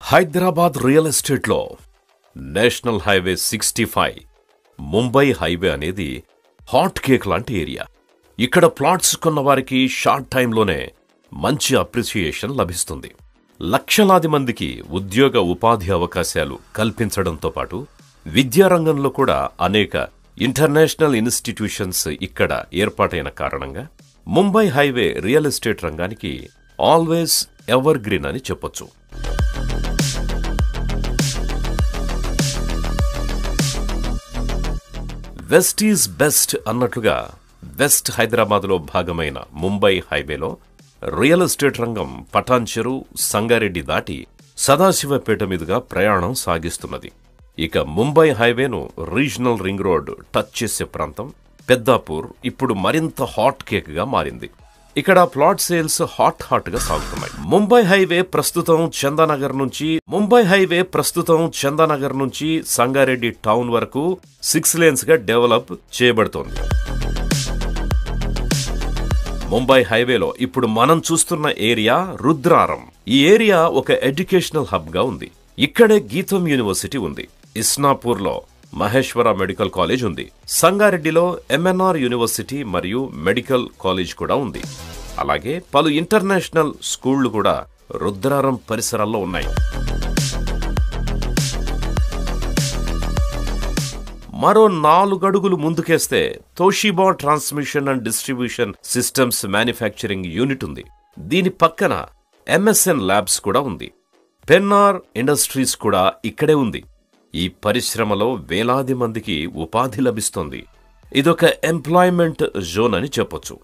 Hyderabad real ఎస్టేట్లో national highway 65 Mumbai highway అనేది hot cake లాంటి ఏరియా. ఇక్కడ ప్లాట్స్ కొన్న వారికి షార్ట్ టైంలోనే మంచి అప్రిసియేషన్ లభిస్తుంది. లక్షలాది మందికి ఉద్యోగ ఉపాధి అవకాశాలు కల్పించడంతో పాటు విద్యారంగంలో కూడా అనేక ఇంటర్నేషనల్ ఇన్స్టిట్యూషన్స్ ఇక్కడ ఏర్పాటైన కారణంగా ముంబై హైవే రియల్ ఎస్టేట్ రంగానికి ఆల్వేస్ ఎవర్ గ్రీన్ అని చెప్పొచ్చు. వెస్ట్ ఈజ్ బెస్ట్ అన్నట్లుగా వెస్ట్ హైదరాబాద్లో భాగమైన ముంబై హైవేలో రియల్ ఎస్టేట్ రంగం పటాన్ చెరు, సంగారెడ్డి దాటి సదాశివపేట మీదుగా ప్రయాణం సాగిస్తున్నది. ఇక ముంబై హైవేను రీజనల్ రింగ్ రోడ్ టచ్ చేసే ప్రాంతం పెద్దాపూర్ ఇప్పుడు మరింత హాట్ కేక్ గా మారింది. ఇక్కడ ప్లాట్ సేల్స్ హాట్ గా సాగుతున్నాయి. ముంబై హైవే ప్రస్తుతం చందానగర్ నుంచి సంగారెడ్డి టౌన్ వరకు 6 లేన్స్ గా డెవలప్ చేయబడుతోంది. ముంబై హైవేలో ఇప్పుడు మనం చూస్తున్న ఏరియా రుద్రారం. ఈ ఏరియా ఒక ఎడ్యుకేషనల్ హబ్ గా ఉంది. ఇక్కడే గీతం యూనివర్సిటీ ఉంది. ఇస్నాపూర్లో మహేశ్వర మెడికల్ కాలేజ్ ఉంది. సంగారెడ్డిలో ఎంఎన్ఆర్ యూనివర్సిటీ మరియు మెడికల్ కాలేజ్ కూడా ఉంది. అలాగే పలు ఇంటర్నేషనల్ స్కూళ్లు కూడా రుద్రారం పరిసరాల్లో ఉన్నాయి. మరో 4 అడుగులు ముందుకేస్తే Toshiba transmission and distribution systems manufacturing unit ఉంది. దీని పక్కన ఎంఎస్ఎన్ ల్యాబ్స్ కూడా ఉంది. పెన్నార్ ఇండస్ట్రీస్ కూడా ఇక్కడే ఉంది. ఈ పరిశ్రమలో వేలాది మందికి ఉపాధి లభిస్తోంది. ఇదొక ఎంప్లాయ్మెంట్ జోన్ అని చెప్పొచ్చు.